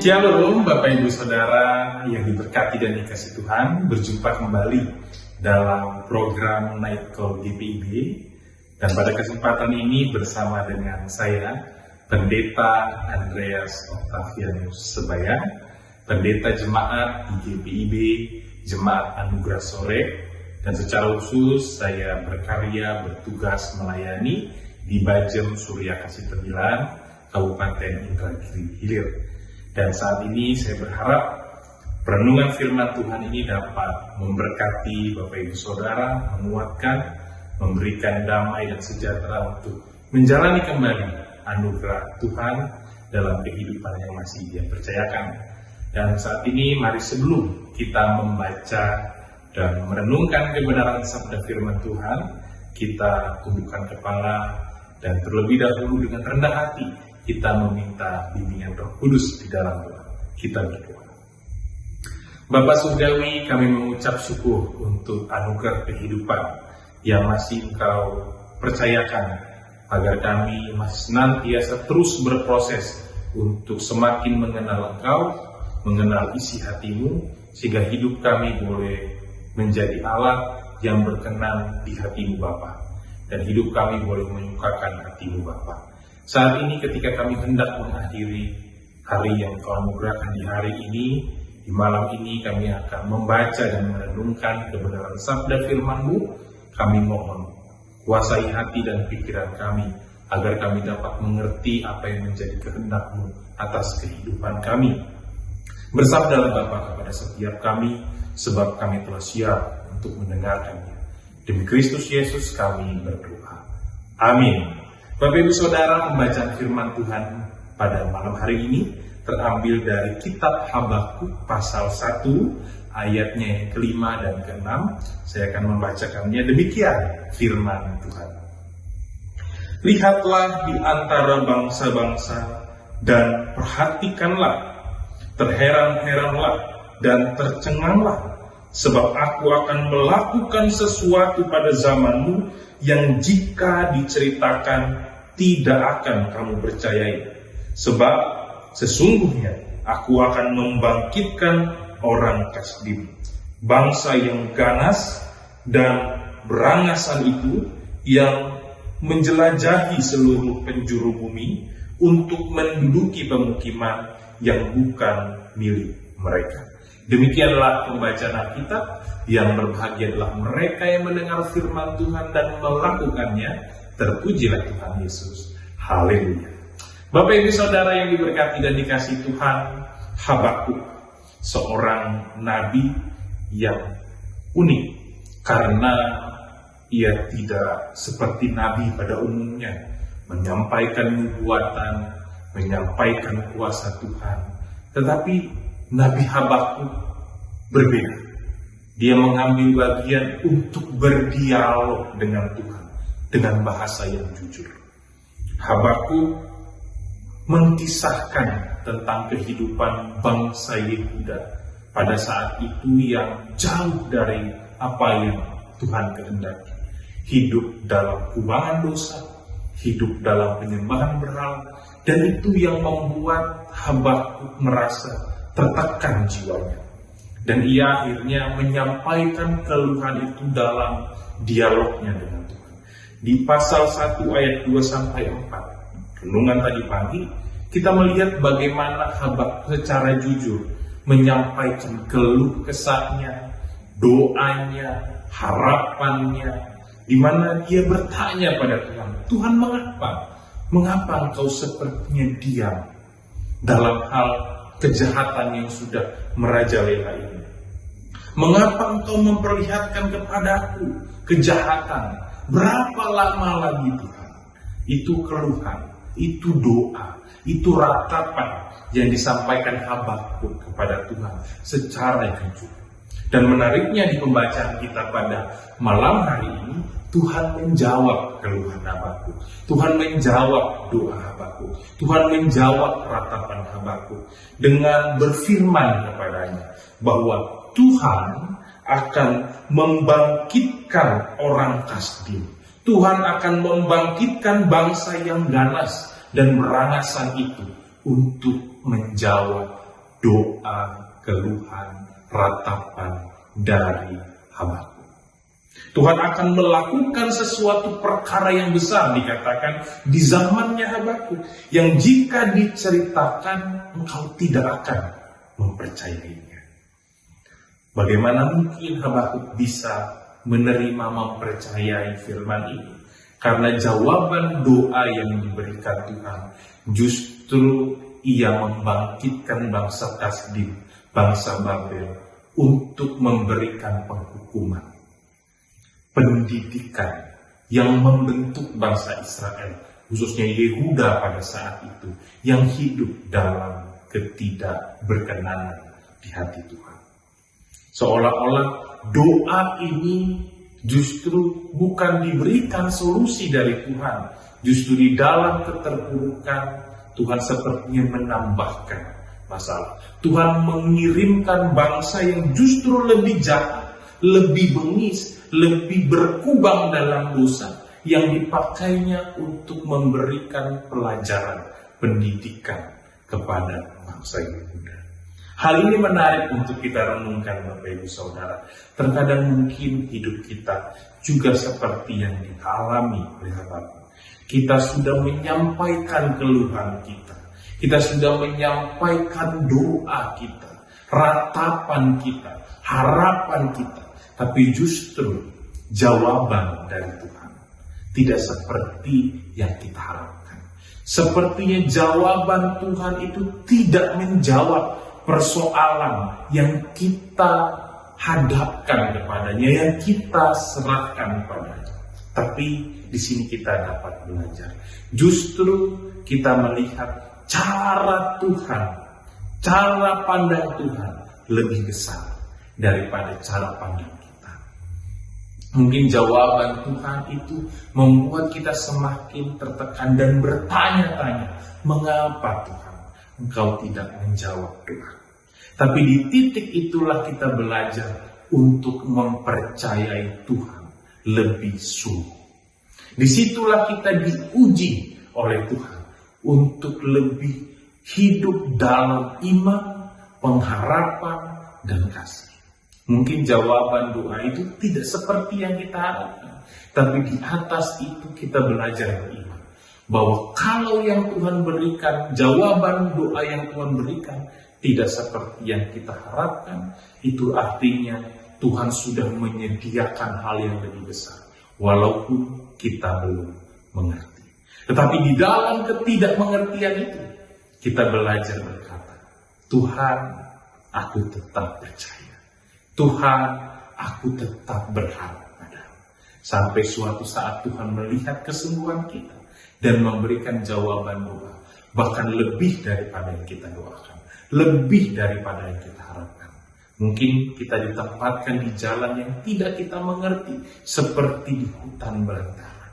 Shalom Bapak Ibu Saudara yang diberkati dan dikasihi Tuhan, berjumpa kembali dalam program Night Call GPIB. Dan pada kesempatan ini bersama dengan saya, Pendeta Andreas Octavianus Sebayang, Pendeta Jemaat di GPIB, Jemaat Anugerah Sore, dan secara khusus saya bertugas melayani di Bajem Surya Kasih Tembilan, Kabupaten Indragiri Hilir. Dan saat ini saya berharap perenungan firman Tuhan ini dapat memberkati Bapak Ibu Saudara, menguatkan, memberikan damai dan sejahtera untuk menjalani kembali anugerah Tuhan dalam kehidupan yang masih Dia percayakan. Dan saat ini mari sebelum kita membaca dan merenungkan kebenaran sabda firman Tuhan, kita tundukkan kepala dan terlebih dahulu dengan rendah hati kita meminta bimbingan Roh Kudus di dalam doa. Kita berdoa. Bapa Surgawi, kami mengucap syukur untuk anugerah kehidupan yang masih Engkau percayakan agar kami masih senantiasa terus berproses untuk semakin mengenal Engkau, mengenal isi hatimu, sehingga hidup kami boleh menjadi alat yang berkenan di hatimu Bapa, dan hidup kami boleh menyukakan hatimu Bapa. Saat ini ketika kami hendak mengakhiri hari yang Kau anugerahkan di hari ini, di malam ini kami akan membaca dan merenungkan kebenaran sabda firman-Mu. Kami mohon kuasai hati dan pikiran kami agar kami dapat mengerti apa yang menjadi kehendak-Mu atas kehidupan kami. Bersabdalah Bapa kepada setiap kami, sebab kami telah siap untuk mendengarkannya. Demi Kristus Yesus kami berdoa. Amin. Bapak Ibu Saudara, membaca firman Tuhan pada malam hari ini terambil dari kitab Habakuk pasal 1 ayatnya yang kelima dan keenam. Saya akan membacakannya. Demikian firman Tuhan. Lihatlah di antara bangsa-bangsa dan perhatikanlah, terheran-heranlah dan tercenganglah, sebab aku akan melakukan sesuatu pada zamanmu yang jika diceritakan tidak akan kamu percayai. Sebab sesungguhnya aku akan membangkitkan orang Kasdim, bangsa yang ganas dan berangasan itu, yang menjelajahi seluruh penjuru bumi untuk menduduki pemukiman yang bukan milik mereka. Demikianlah pembacaan Alkitab. Yang berbahagia adalah mereka yang mendengar firman Tuhan dan melakukannya. Terpujilah Tuhan Yesus. Haleluya. Bapak Ibu Saudara yang diberkati dan dikasihi Tuhan, Habakuk seorang nabi yang unik karena ia tidak seperti nabi pada umumnya menyampaikan nubuatan, menyampaikan kuasa Tuhan. Tetapi Nabi Habakuk berbeda. Dia mengambil bagian untuk berdialog dengan Tuhan dengan bahasa yang jujur. Habakuk mengisahkan tentang kehidupan bangsa Yehuda pada saat itu yang jauh dari apa yang Tuhan kehendaki. Hidup dalam kubangan dosa, hidup dalam penyembahan berhala, dan itu yang membuat Habakuk merasa tertekan jiwanya. Dan ia akhirnya menyampaikan keluhan itu dalam dialognya dengan Tuhan. Di pasal 1 ayat 2-4, renungan tadi pagi, kita melihat bagaimana Habakuk secara jujur menyampaikan keluh kesahnya, doanya, harapannya, di mana dia bertanya pada Tuhan, Tuhan mengapa engkau sepertinya diam dalam hal kejahatan yang sudah merajalela ini? Mengapa engkau memperlihatkan kepadaku kejahatan? Berapa lama lagi Tuhan? Itu keluhan, itu doa, itu ratapan yang disampaikan Habakuk kepada Tuhan secara jujur. Dan menariknya di pembacaan kita pada malam hari ini, Tuhan menjawab keluhan Habakuk. Tuhan menjawab doa Habakuk. Tuhan menjawab ratapan Habakuk dengan berfirman kepadanya bahwa Tuhan akan membangkitkan orang Kasdim. Tuhan akan membangkitkan bangsa yang ganas dan berangasan itu untuk menjawab doa, keluhan, ratapan dari hamba-Ku. Tuhan akan melakukan sesuatu perkara yang besar, dikatakan di zamannya hamba-Ku, yang jika diceritakan engkau tidak akan mempercayainya. Bagaimana mungkin hamba-Ku bisa menerima, mempercayai firman ini? Karena jawaban doa yang diberikan Tuhan justru ia membangkitkan bangsa Kasdim, bangsa Babel, untuk memberikan penghukuman, pendidikan yang membentuk bangsa Israel, khususnya Yehuda pada saat itu, yang hidup dalam ketidakberkenanan di hati Tuhan. Seolah-olah doa ini justru bukan diberikan solusi dari Tuhan. Justru di dalam keterpurukan, Tuhan sepertinya menambahkan masalah. Tuhan mengirimkan bangsa yang justru lebih jahat, lebih bengis, lebih berkubang dalam dosa, yang dipakainya untuk memberikan pelajaran, pendidikan kepada bangsa Yehuda. Hal ini menarik untuk kita renungkan, Bapak Ibu Saudara. Terkadang mungkin hidup kita juga seperti yang dialami oleh hamba-Ku. Kita sudah menyampaikan keluhan kita. Kita sudah menyampaikan doa kita, ratapan kita, harapan kita. Tapi justru jawaban dari Tuhan tidak seperti yang kita harapkan. Sepertinya jawaban Tuhan itu tidak menjawab persoalan yang kita hadapkan kepadanya, yang kita serahkan kepadanya. Tapi di sini kita dapat belajar. Justru kita melihat cara Tuhan, cara pandang Tuhan lebih besar daripada cara pandang kita. Mungkin jawaban Tuhan itu membuat kita semakin tertekan dan bertanya-tanya, mengapa Tuhan Engkau tidak menjawab doa? Tapi di titik itulah kita belajar untuk mempercayai Tuhan lebih sungguh. Disitulah kita diuji oleh Tuhan untuk lebih hidup dalam iman, pengharapan, dan kasih. Mungkin jawaban doa itu tidak seperti yang kita harapkan, tapi di atas itu kita belajar beriman. Bahwa kalau yang Tuhan berikan, jawaban doa yang Tuhan berikan tidak seperti yang kita harapkan, itu artinya Tuhan sudah menyediakan hal yang lebih besar, walaupun kita belum mengerti. Tetapi di dalam ketidakmengertian itu, kita belajar berkata, Tuhan, aku tetap percaya. Tuhan, aku tetap berharap padamu. Sampai suatu saat Tuhan melihat kesungguhan kita dan memberikan jawaban doa, bahkan lebih daripada yang kita doakan, lebih daripada yang kita harapkan. Mungkin kita ditempatkan di jalan yang tidak kita mengerti, seperti di hutan belantara.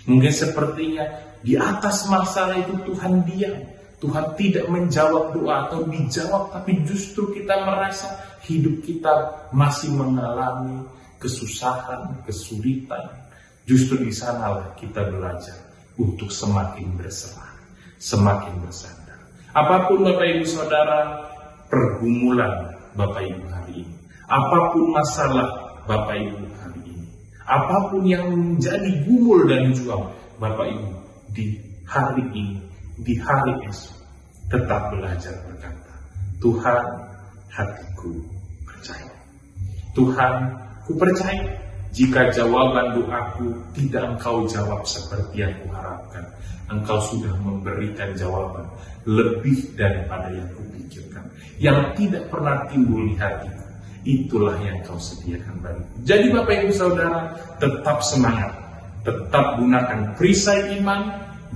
Mungkin sepertinya di atas masalah itu Tuhan diam, Tuhan tidak menjawab doa atau dijawab, tapi justru kita merasa hidup kita masih mengalami kesusahan, kesulitan. Justru di sanalah kita belajar untuk semakin berserah, semakin bersandar. Apapun Bapak Ibu Saudara pergumulan Bapak Ibu hari ini, apapun masalah Bapak Ibu hari ini, apapun yang menjadi gumul dan juang Bapak Ibu di hari ini, di hari esok, tetap belajar berkata, Tuhan, hatiku percaya. Tuhan, ku percaya. Jika jawaban doaku tidak Engkau jawab seperti yang kuharapkan, Engkau sudah memberikan jawaban lebih daripada yang kupikirkan, yang tidak pernah timbul di hatiku. Itulah yang Engkau sediakan bagiku. Jadi Bapak Ibu Saudara, tetap semangat, tetap gunakan perisai iman,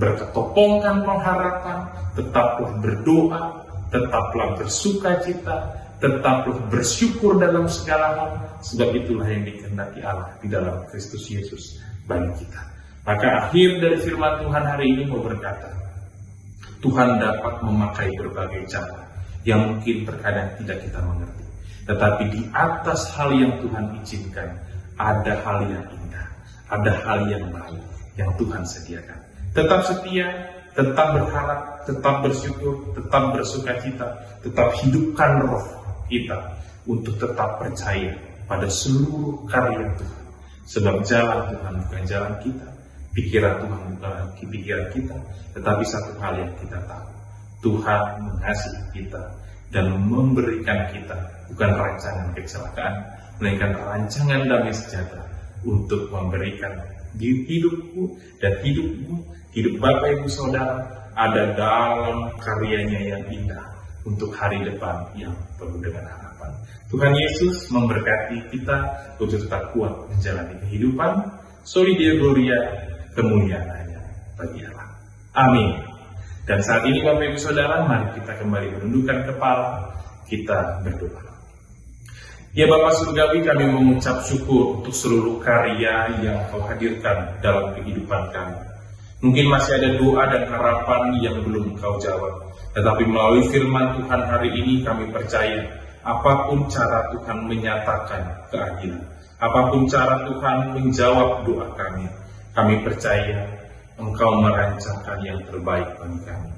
berketopongkan pengharapan, tetaplah berdoa, tetaplah bersukacita, tetaplah bersyukur dalam segala hal, sebab itulah yang dikehendaki Allah di dalam Kristus Yesus bagi kita. Maka akhir dari firman Tuhan hari ini mau berkata, Tuhan dapat memakai berbagai cara yang mungkin terkadang tidak kita mengerti. Tetapi di atas hal yang Tuhan izinkan, ada hal yang indah, ada hal yang baik yang Tuhan sediakan. Tetap setia, tetap berharap, tetap bersyukur, tetap bersukacita, tetap hidupkan roh kita untuk tetap percaya pada seluruh karya Tuhan. Sebab jalan Tuhan bukan jalan kita, pikiran Tuhan bukan pikiran kita, tetapi satu hal yang kita tahu, Tuhan mengasihi kita dan memberikan kita bukan rancangan kecelakaan, melainkan rancangan damai sejahtera untuk memberikan hidupku dan hidupmu, hidup Bapak Ibu Saudara ada dalam karyanya yang indah untuk hari depan yang penuh dengan harapan. Tuhan Yesus memberkati kita untuk tetap kuat menjalani kehidupan. Soli Deo Gloria, kemuliaan hanya bagi Allah. Amin. Dan saat ini Bapak Ibu Saudara, mari kita kembali menundukkan kepala, kita berdoa. Ya Bapa Surgawi, kami mengucap syukur untuk seluruh karya yang Kau hadirkan dalam kehidupan kami. Mungkin masih ada doa dan harapan yang belum Kau jawab, tetapi melalui firman Tuhan hari ini kami percaya, apapun cara Tuhan menyatakan keadilan, apapun cara Tuhan menjawab doa kami percaya Engkau merancangkan yang terbaik bagi kami.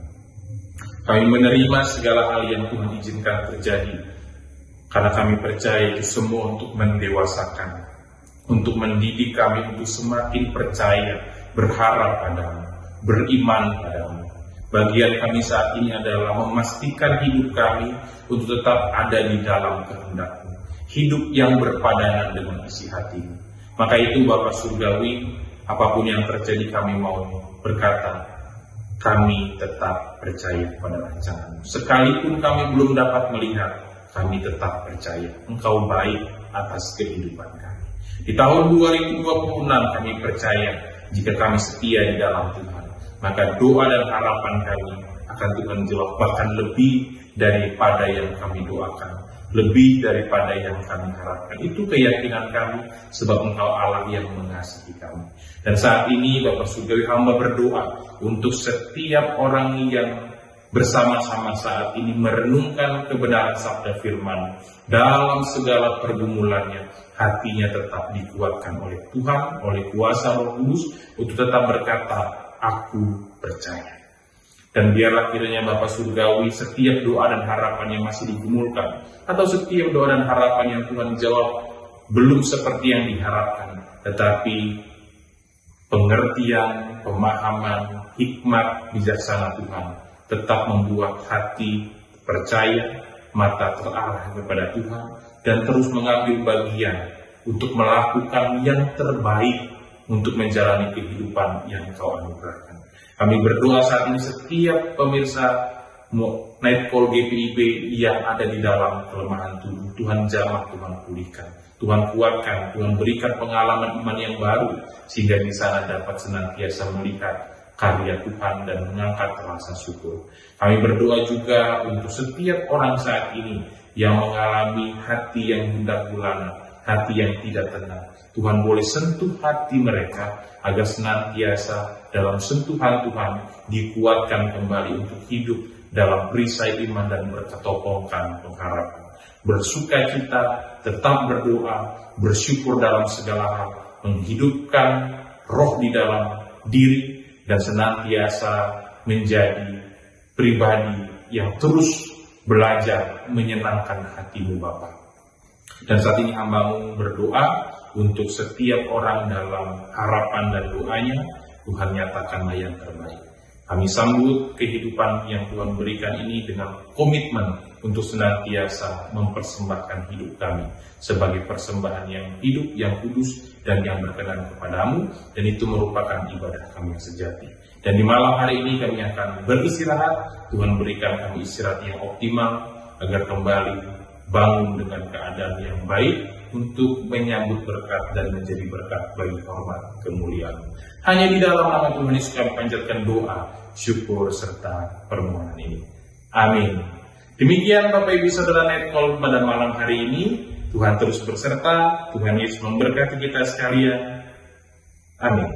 Kami menerima segala hal yang Tuhan izinkan terjadi, karena kami percaya itu semua untuk mendewasakan, untuk mendidik kami untuk semakin percaya, berharap padamu, beriman padamu. Bagian kami saat ini adalah memastikan hidup kami untuk tetap ada di dalam kehendak-Mu, hidup yang berpadanan dengan isi hati-Mu. Maka itu Bapa Surgawi, apapun yang terjadi kami mau berkata, kami tetap percaya pada rancangan-Mu. Sekalipun kami belum dapat melihat, kami tetap percaya Engkau baik atas kehidupan kami. Di tahun 2026 kami percaya jika kami setia di dalam Tuhan, maka doa dan harapan kami akan Tuhan jawab, bahkan lebih daripada yang kami doakan, lebih daripada yang kami harapkan. Itu keyakinan kami, sebab Engkau Allah yang mengasihi kami. Dan saat ini Bapak Surgawi, hamba berdoa untuk setiap orang yang bersama-sama saat ini merenungkan kebenaran sabda firman dalam segala pergumulannya, hatinya tetap dikuatkan oleh Tuhan, oleh kuasa Roh Kudus untuk tetap berkata, aku percaya. Dan biarlah kiranya Bapa Surgawi, setiap doa dan harapan yang masih digumulkan, atau setiap doa dan harapan yang Tuhan jawab belum seperti yang diharapkan, tetapi pengertian, pemahaman, hikmat, bijaksana Tuhan tetap membuat hati percaya, mata terarah kepada Tuhan, dan terus mengambil bagian untuk melakukan yang terbaik untuk menjalani kehidupan yang Kau anugerahkan. Kami berdoa saat ini setiap pemirsa Night Call GPIB yang ada di dalam kelemahan tubuh, Tuhan jamah, Tuhan pulihkan, Tuhan kuatkan, Tuhan berikan pengalaman iman yang baru, sehingga di sana dapat senantiasa melihat karya Tuhan dan mengangkat rasa syukur. Kami berdoa juga untuk setiap orang saat ini yang mengalami hati yang gundah gulana, hati yang tidak tenang. Tuhan boleh sentuh hati mereka agar senantiasa dalam sentuhan Tuhan dikuatkan kembali untuk hidup dalam perisai iman dan berketopongkan pengharapan. Bersuka cita, tetap berdoa, bersyukur dalam segala hal, menghidupkan roh di dalam diri, dan senantiasa menjadi pribadi yang terus belajar menyenangkan hati-Mu Bapa. Dan saat ini hamba-Mu berdoa untuk setiap orang dalam harapan dan doanya, Tuhan nyatakanlah yang terbaik. Kami sambut kehidupan yang Tuhan berikan ini dengan komitmen untuk senantiasa mempersembahkan hidup kami sebagai persembahan yang hidup, yang kudus, dan yang berkenan kepadamu, dan itu merupakan ibadah kami yang sejati. Dan di malam hari ini kami akan beristirahat. Tuhan berikan kami istirahat yang optimal agar kembali bangun dengan keadaan yang baik untuk menyambut berkat dan menjadi berkat bagi hormat kemuliaan. Hanya di dalam nama Tuhan Yesus kami panjatkan doa, syukur serta permohonan ini. Amin. Demikian Bapak Ibu Saudara Night Call pada malam hari ini. Tuhan terus berserta, Tuhan Yesus memberkati kita sekalian. Amin.